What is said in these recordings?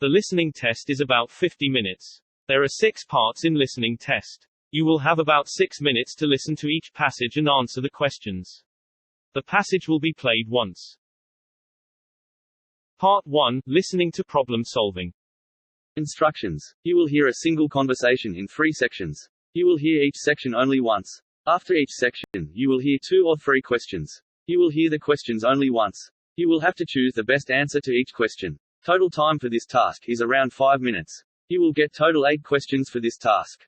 The listening test is about 50 minutes. There are 6 parts in listening test. You will have about 6 minutes to listen to each passage and answer the questions. The passage will be played once. Part 1, Listening to Problem Solving. Instructions. You will hear a single conversation in 3 sections. You will hear each section only once. After each section, you will hear 2 or 3 questions. You will hear the questions only once. You will have to choose the best answer to each question. Total time for this task is around 5 minutes. You will get total 8 questions for this task.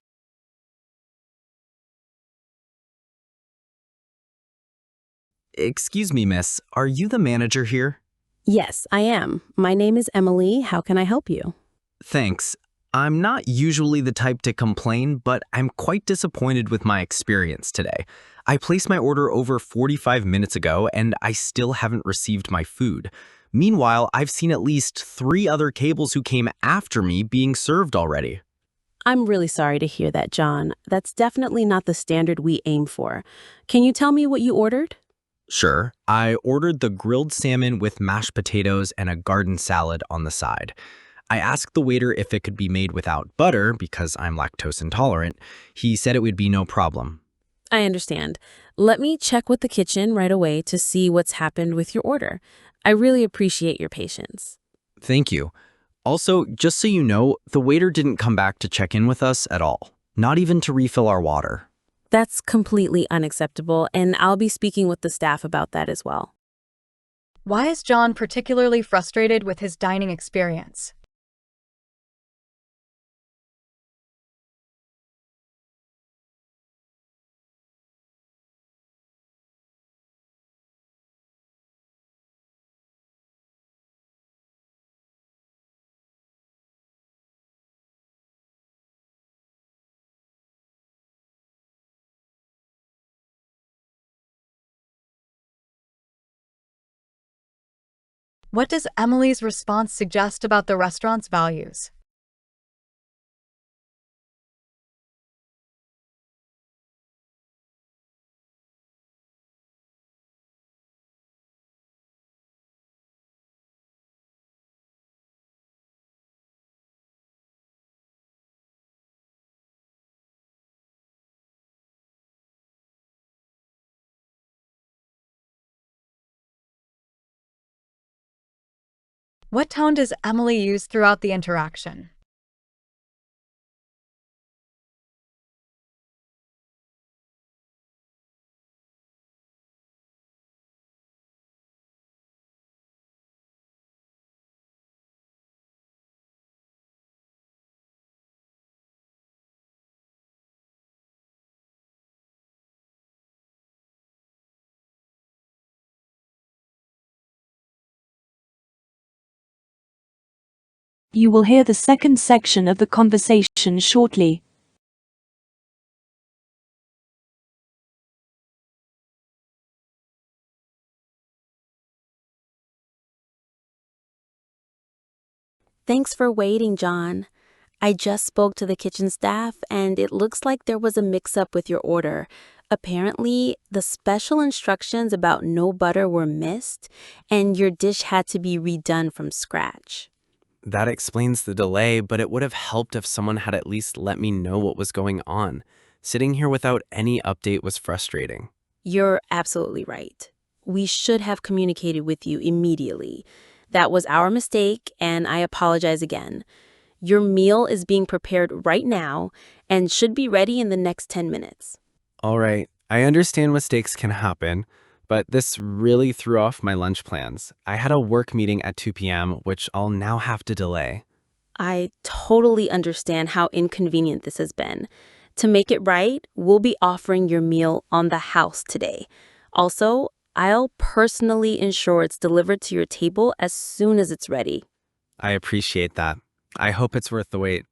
Excuse me, miss. Are you the manager here? Yes, I am. My name is Emily. How can I help you? Thanks. I'm not usually the type to complain, but I'm quite disappointed with my experience today. I placed my order over 45 minutes ago, and I still haven't received my food. Meanwhile, I've seen at least 3 other cables who came after me being served already. I'm really sorry to hear that, John. That's definitely not the standard we aim for. Can you tell me what you ordered? Sure. I ordered the grilled salmon with mashed potatoes and a garden salad on the side. I asked the waiter if it could be made without butter because I'm lactose intolerant. He said it would be no problem. I understand. Let me check with the kitchen right away to see what's happened with your order. I really appreciate your patience. Thank you. Also, just so you know, the waiter didn't come back to check in with us at all, not even to refill our water. That's completely unacceptable, and I'll be speaking with the staff about that as well. Why is John particularly frustrated with his dining experience? What does Emily's response suggest about the restaurant's values? What tone does Emily use throughout the interaction? You will hear the second section of the conversation shortly. Thanks for waiting, John. I just spoke to the kitchen staff, and it looks like there was a mix-up with your order. Apparently, the special instructions about no butter were missed, and your dish had to be redone from scratch. That explains the delay, but it would have helped if someone had at least let me know what was going on. Sitting here without any update was frustrating. You're absolutely right. We should have communicated with you immediately. That was our mistake, and I apologize again. Your meal is being prepared right now and should be ready in the next 10 minutes. All right, I understand mistakes can happen, but this really threw off my lunch plans. I had a work meeting at 2 p.m., which I'll now have to delay. I totally understand how inconvenient this has been. To make it right, we'll be offering your meal on the house today. Also, I'll personally ensure it's delivered to your table as soon as it's ready. I appreciate that. I hope it's worth the wait.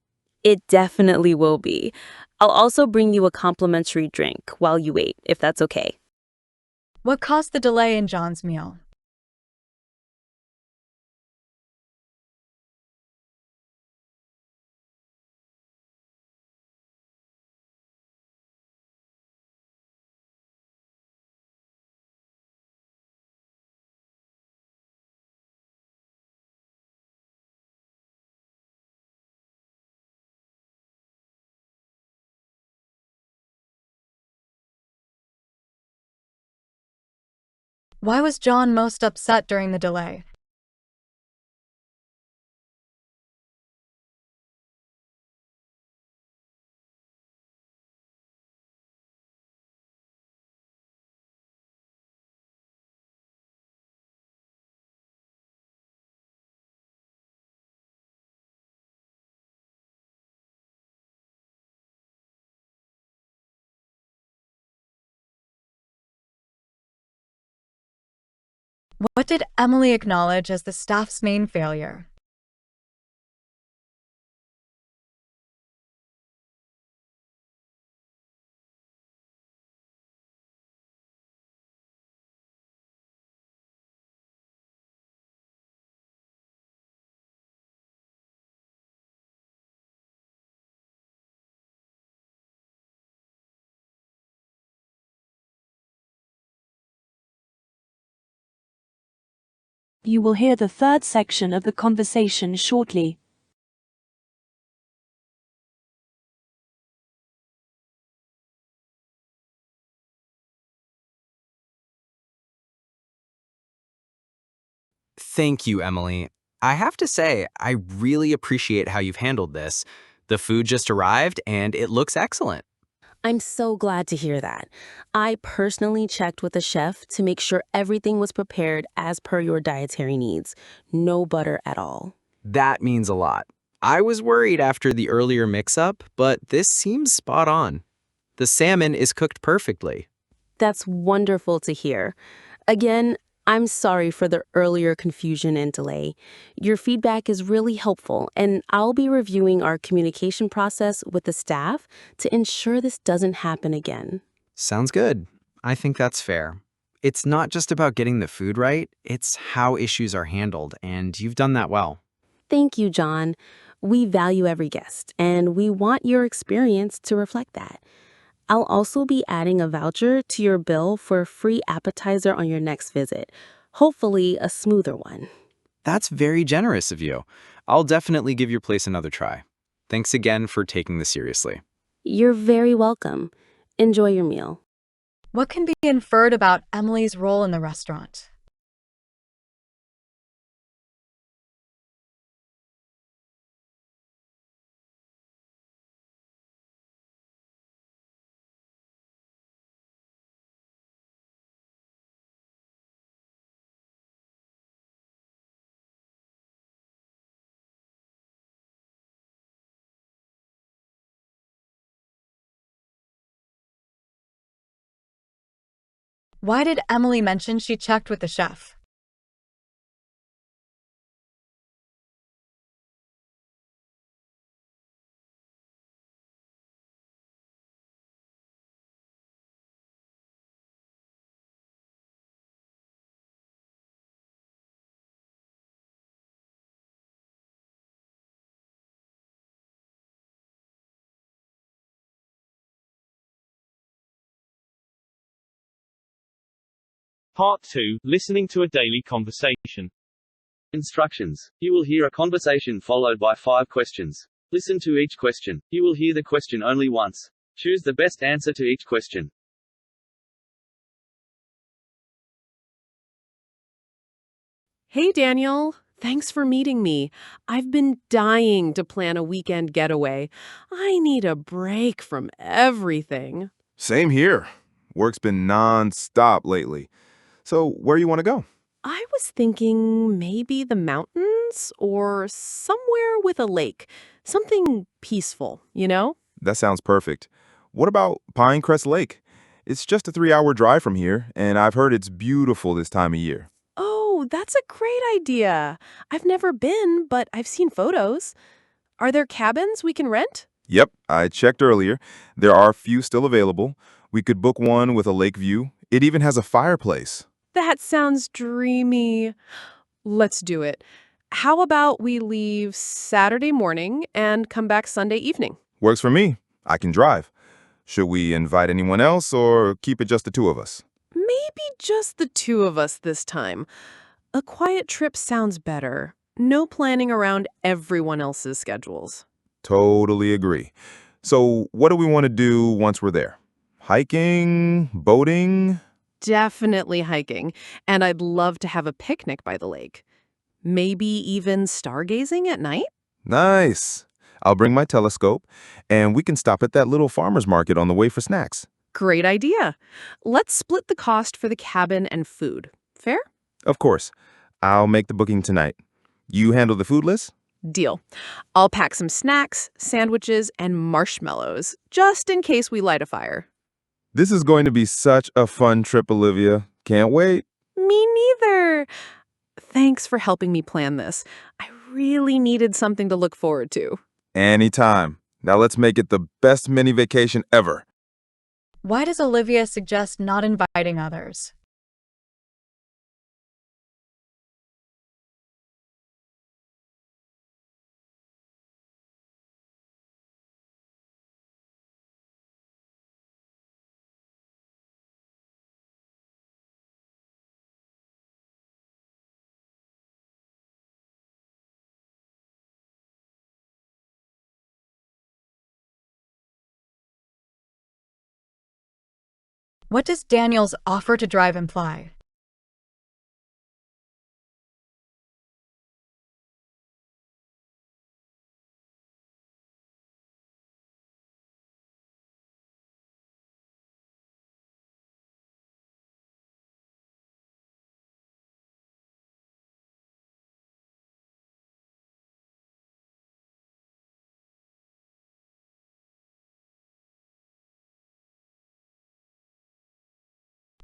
It definitely will be. I'll also bring you a complimentary drink while you wait, if that's okay. What caused the delay in John's meal? Why was John most upset during the delay? What did Emily acknowledge as the staff's main failure? You will hear the third section of the conversation shortly. Thank you, Emily. I have to say, I really appreciate how you've handled this. The food just arrived and it looks excellent. I'm so glad to hear that. I personally checked with the chef to make sure everything was prepared as per your dietary needs. No butter at all. That means a lot. I was worried after the earlier mix-up, but this seems spot on. The salmon is cooked perfectly. That's wonderful to hear. Again, I'm sorry for the earlier confusion and delay. Your feedback is really helpful, and I'll be reviewing our communication process with the staff to ensure this doesn't happen again. Sounds good. I think that's fair. It's not just about getting the food right, it's how issues are handled, and you've done that well. Thank you, John. We value every guest, and we want your experience to reflect that. I'll also be adding a voucher to your bill for a free appetizer on your next visit, hopefully a smoother one. That's very generous of you. I'll definitely give your place another try. Thanks again for taking this seriously. You're very welcome. Enjoy your meal. What can be inferred about Emily's role in the restaurant? Why did Emily mention she checked with the chef? Part 2, Listening to a Daily Conversation. Instructions. You will hear a conversation followed by 5 questions. Listen to each question. You will hear the question only once. Choose the best answer to each question. Hey, Daniel. Thanks for meeting me. I've been dying to plan a weekend getaway. I need a break from everything. Same here. Work's been non-stop lately. So where you want to go? I was thinking maybe the mountains or somewhere with a lake. Something peaceful, you know? That sounds perfect. What about Pinecrest Lake? It's just a 3-hour drive from here, and I've heard it's beautiful this time of year. Oh, that's a great idea. I've never been, but I've seen photos. Are there cabins we can rent? Yep, I checked earlier. There are a few still available. We could book one with a lake view. It even has a fireplace. That sounds dreamy. Let's do it. How about we leave Saturday morning and come back Sunday evening? Works for me. I can drive. Should we invite anyone else or keep it just the two of us? Maybe just the two of us this time. A quiet trip sounds better. No planning around everyone else's schedules. Totally agree. So what do we want to do once we're there? Hiking? Boating? definitely hiking, and I'd love to have a picnic by the lake. Maybe even stargazing at night? Nice. I'll bring my telescope, and we can stop at that little farmer's market on the way for snacks. Great idea. Let's split the cost for the cabin and food. Fair? Of course. I'll make the booking tonight. You handle the food list? Deal. I'll pack some snacks, sandwiches, and marshmallows, just in case we light a fire. This is going to be such a fun trip, Olivia. Can't wait. Me neither. Thanks for helping me plan this. I really needed something to look forward to. Anytime. Now let's make it the best mini vacation ever. Why does Olivia suggest not inviting others? What does Daniel's offer to drive imply?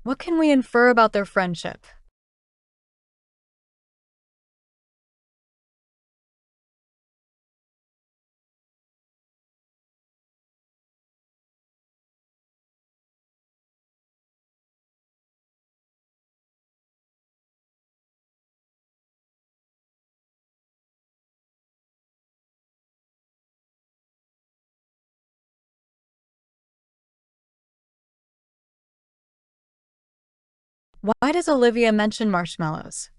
What can we infer about their friendship? Why does Olivia mention marshmallows?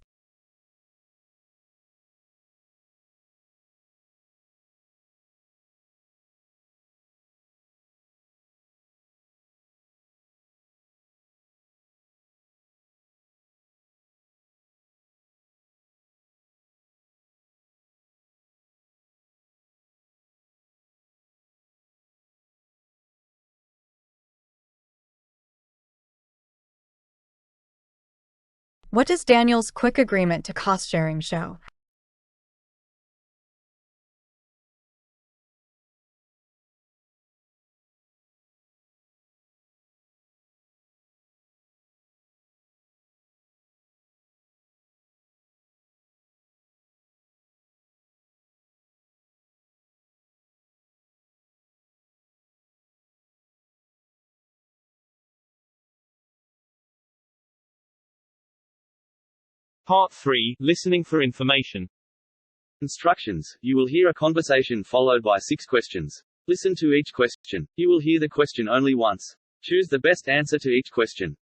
What does Daniel's quick agreement to cost sharing show? Part 3, Listening for Information. Instructions. You will hear a conversation followed by 6 questions. Listen to each question. You will hear the question only once. Choose the best answer to each question.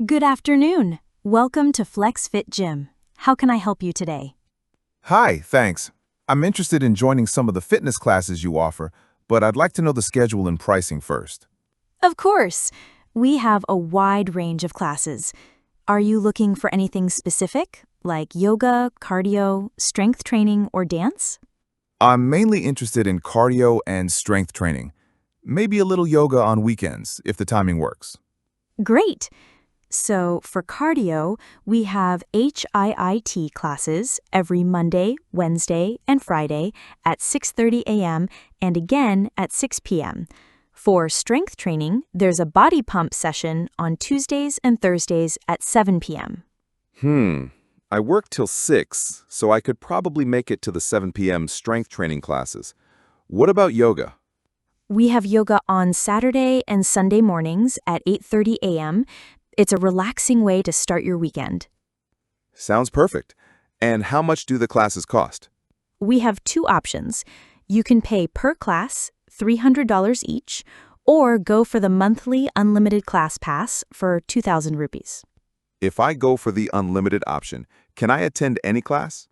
Good afternoon. Welcome to FlexFit Gym. How can I help you today? Hi, thanks. I'm interested in joining some of the fitness classes you offer, but I'd like to know the schedule and pricing first. Of course. We have a wide range of classes. Are you looking for anything specific, like yoga, cardio, strength training, or dance? I'm mainly interested in cardio and strength training. Maybe a little yoga on weekends, if the timing works. Great. So for cardio, we have HIIT classes every Monday, Wednesday, and Friday at 6:30 a.m. and again at 6 p.m. For strength training, there's a body pump session on Tuesdays and Thursdays at 7 p.m. I work till 6, so I could probably make it to the 7 p.m. strength training classes. What about yoga? We have yoga on Saturday and Sunday mornings at 8:30 a.m. It's a relaxing way to start your weekend. Sounds perfect. And how much do the classes cost? We have 2 options. You can pay per class, $300 each, or go for the monthly unlimited class pass for 2,000 rupees. If I go for the unlimited option, can I attend any class?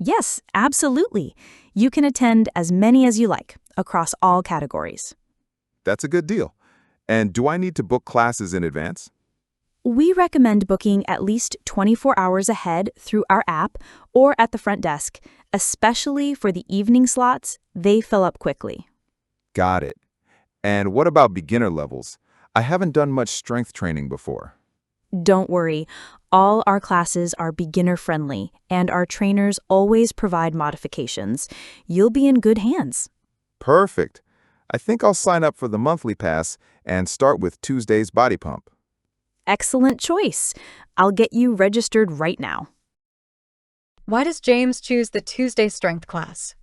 Yes, absolutely. You can attend as many as you like, across all categories. That's a good deal. And do I need to book classes in advance? We recommend booking at least 24 hours ahead through our app or at the front desk, especially for the evening slots. They fill up quickly. Got it. And what about beginner levels? I haven't done much strength training before. Don't worry, all our classes are beginner-friendly, and our trainers always provide modifications. You'll be in good hands. Perfect. I think I'll sign up for the monthly pass and start with Tuesday's body pump. Excellent choice. I'll get you registered right now. Why does James choose the Tuesday strength class?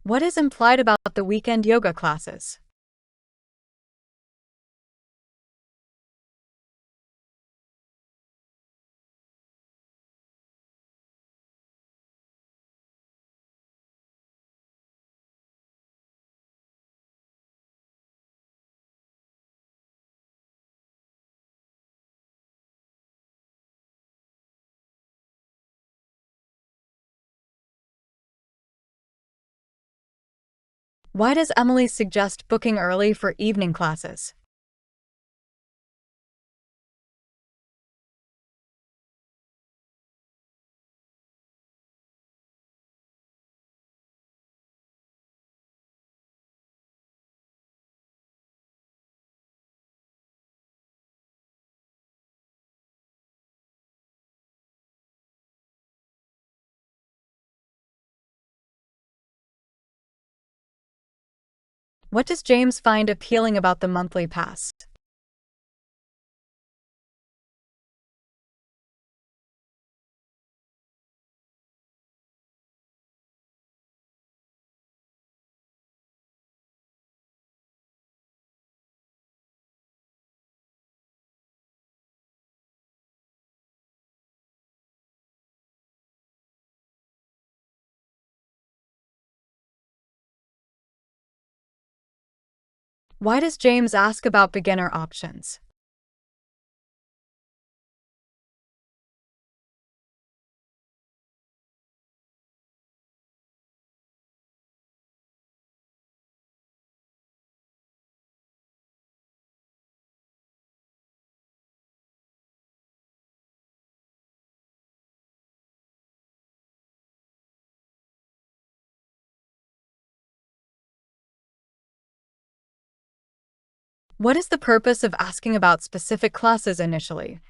What is implied about the weekend yoga classes? Why does Emily suggest booking early for evening classes? What does James find appealing about the monthly pass? Why does James ask about beginner options? What is the purpose of asking about specific classes initially?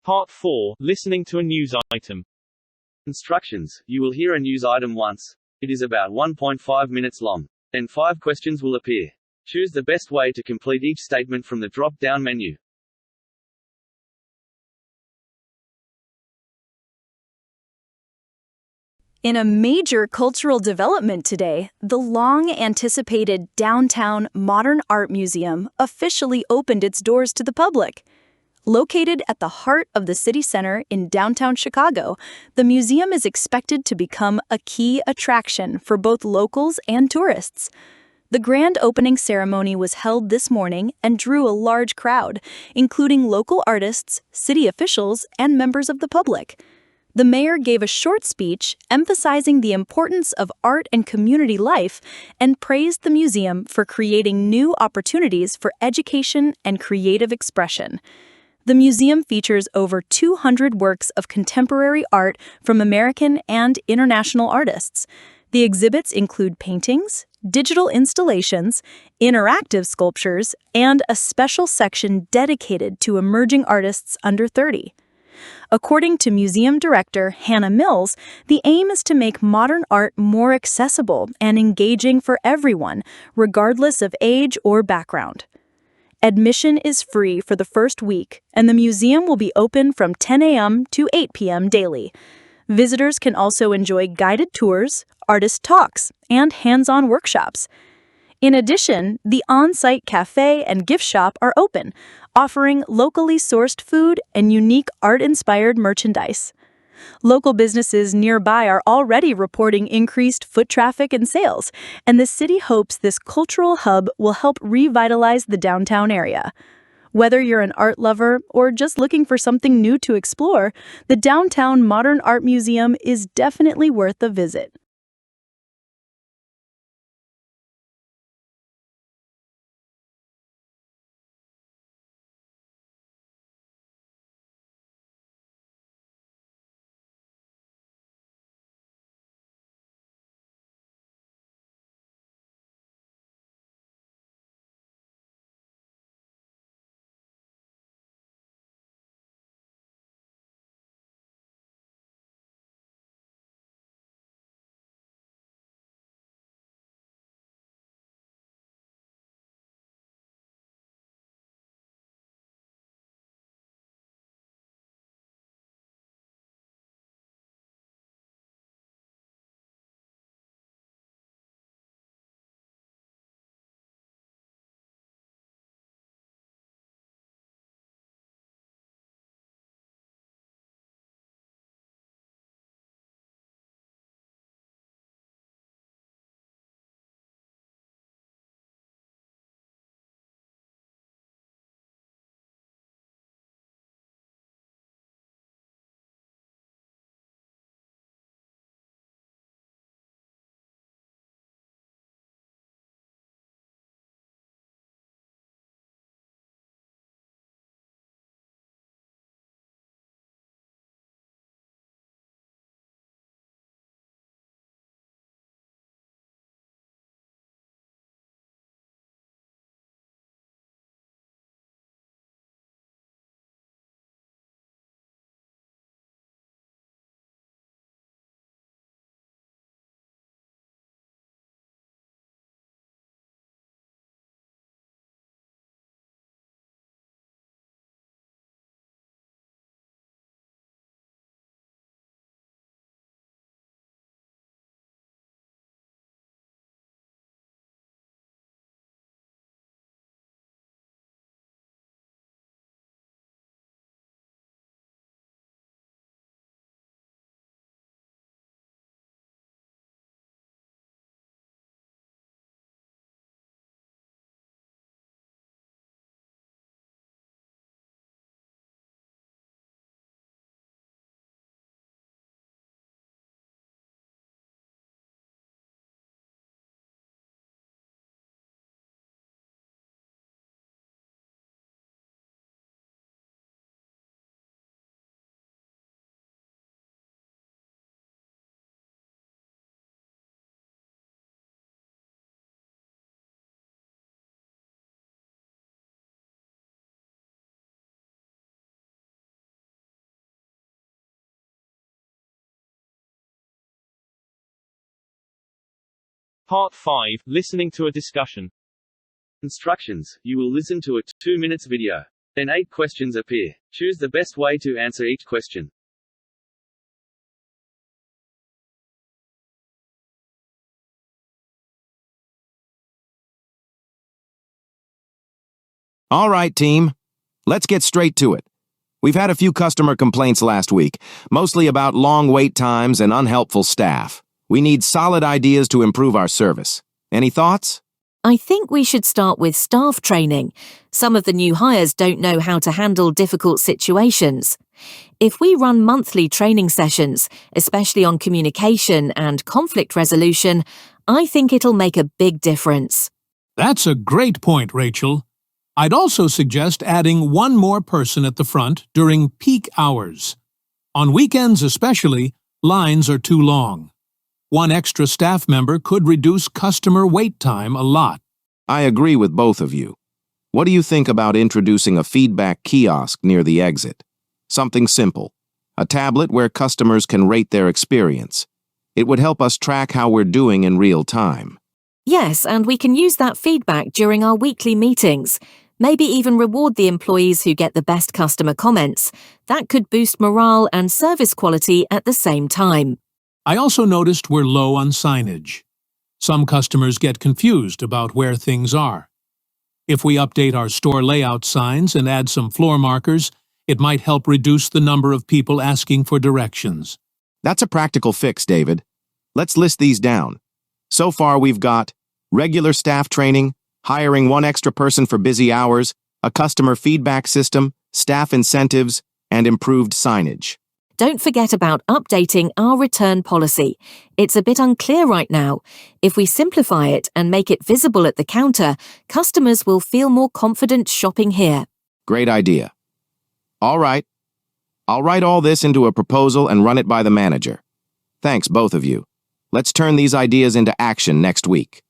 Part 4, Listening to a news item. Instructions. You will hear a news item once. It is about 1.5 minutes long. Then 5 questions will appear. Choose the best way to complete each statement from the drop-down menu. In a major cultural development today, the long-anticipated Downtown Modern Art Museum officially opened its doors to the public. Located at the heart of the city center in downtown Chicago, the museum is expected to become a key attraction for both locals and tourists. The grand opening ceremony was held this morning and drew a large crowd, including local artists, city officials, and members of the public. The mayor gave a short speech emphasizing the importance of art and community life and praised the museum for creating new opportunities for education and creative expression. The museum features over 200 works of contemporary art from American and international artists. The exhibits include paintings, digital installations, interactive sculptures, and a special section dedicated to emerging artists under 30. According to museum director Hannah Mills, the aim is to make modern art more accessible and engaging for everyone, regardless of age or background. Admission is free for the first week, and the museum will be open from 10 a.m. to 8 p.m. daily. Visitors can also enjoy guided tours, artist talks, and hands-on workshops. In addition, the on-site cafe and gift shop are open, offering locally sourced food and unique art-inspired merchandise. Local businesses nearby are already reporting increased foot traffic and sales, and the city hopes this cultural hub will help revitalize the downtown area. Whether you're an art lover or just looking for something new to explore, the Downtown Modern Art Museum is definitely worth a visit. Part 5, Listening to a Discussion. Instructions. You will listen to a 2 minutes video. Then 8 questions appear. Choose the best way to answer each question. All right, team. Let's get straight to it. We've had a few customer complaints last week, mostly about long wait times and unhelpful staff. We need solid ideas to improve our service. Any thoughts? I think we should start with staff training. Some of the new hires don't know how to handle difficult situations. If we run monthly training sessions, especially on communication and conflict resolution, I think it'll make a big difference. That's a great point, Rachel. I'd also suggest adding one more person at the front during peak hours. On weekends especially, lines are too long. One extra staff member could reduce customer wait time a lot. I agree with both of you. What do you think about introducing a feedback kiosk near the exit? Something simple. A tablet where customers can rate their experience. It would help us track how we're doing in real time. Yes, and we can use that feedback during our weekly meetings. Maybe even reward the employees who get the best customer comments. That could boost morale and service quality at the same time. I also noticed we're low on signage. Some customers get confused about where things are. If we update our store layout signs and add some floor markers, it might help reduce the number of people asking for directions. That's a practical fix, David. Let's list these down. So far, we've got regular staff training, hiring one extra person for busy hours, a customer feedback system, staff incentives, and improved signage. Don't forget about updating our return policy. It's a bit unclear right now. If we simplify it and make it visible at the counter, customers will feel more confident shopping here. Great idea. All right. I'll write all this into a proposal and run it by the manager. Thanks, both of you. Let's turn these ideas into action next week.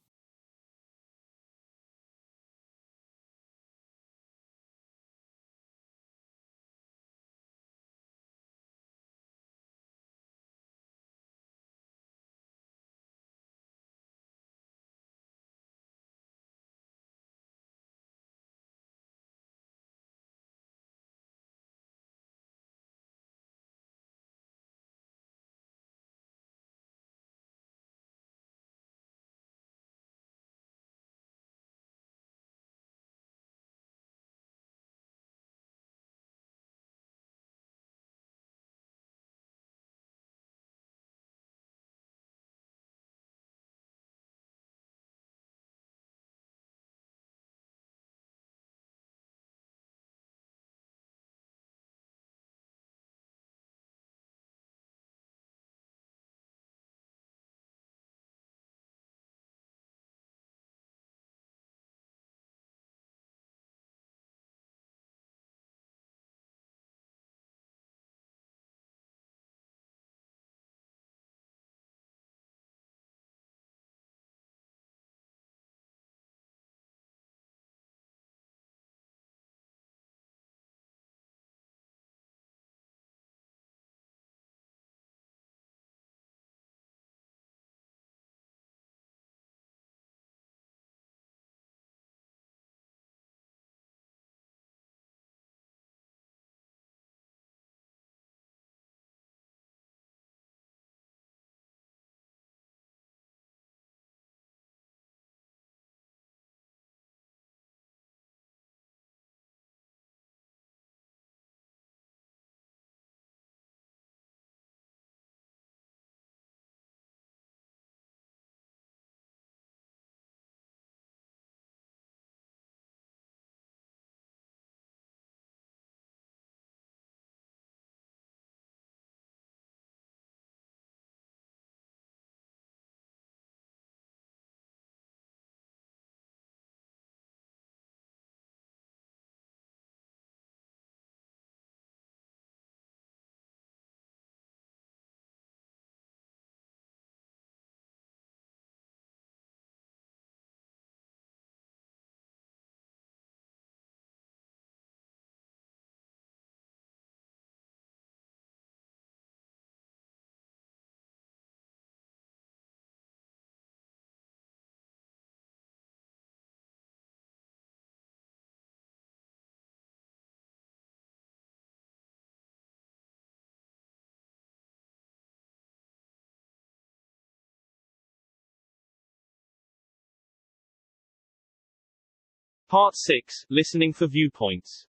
Part 6, Listening for Viewpoints.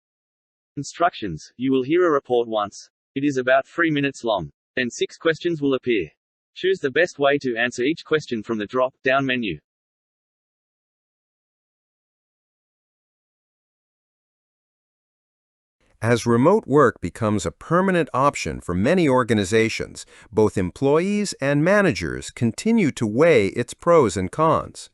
Instructions. You will hear a report once. It is about 3 minutes long. Then 6 questions will appear. Choose the best way to answer each question from the drop-down menu. As remote work becomes a permanent option for many organizations, both employees and managers continue to weigh its pros and cons.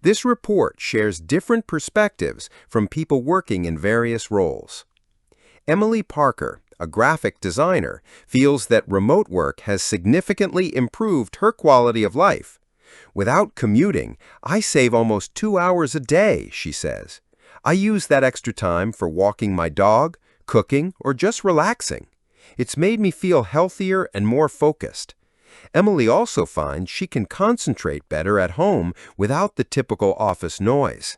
This report shares different perspectives from people working in various roles. Emily Parker, a graphic designer, feels that remote work has significantly improved her quality of life. Without commuting, I save almost 2 hours a day, she says. I use that extra time for walking my dog, cooking, or just relaxing. It's made me feel healthier and more focused. Emily also finds she can concentrate better at home without the typical office noise.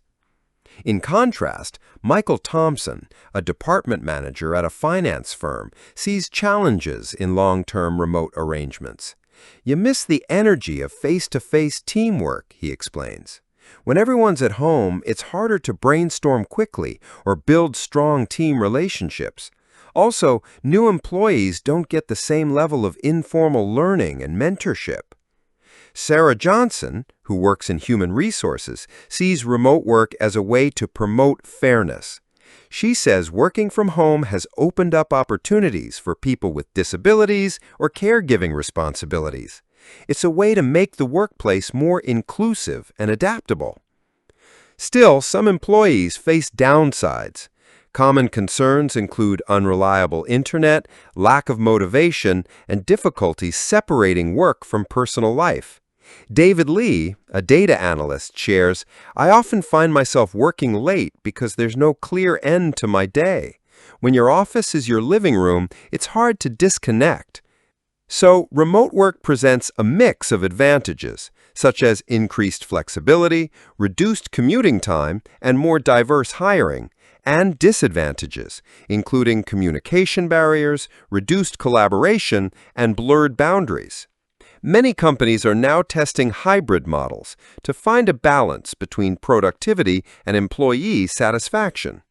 In contrast, Michael Thompson, a department manager at a finance firm, sees challenges in long-term remote arrangements. You miss the energy of face-to-face teamwork, he explains. When everyone's at home, it's harder to brainstorm quickly or build strong team relationships. Also, new employees don't get the same level of informal learning and mentorship. Sarah Johnson, who works in human resources, sees remote work as a way to promote fairness. She says working from home has opened up opportunities for people with disabilities or caregiving responsibilities. It's a way to make the workplace more inclusive and adaptable. Still, some employees face downsides. Common concerns include unreliable internet, lack of motivation, and difficulties separating work from personal life. David Lee, a data analyst, shares, "I often find myself working late because there's no clear end to my day. When your office is your living room, it's hard to disconnect." So, remote work presents a mix of advantages, such as increased flexibility, reduced commuting time, and more diverse hiring, and disadvantages, including communication barriers, reduced collaboration, and blurred boundaries. Many companies are now testing hybrid models to find a balance between productivity and employee satisfaction.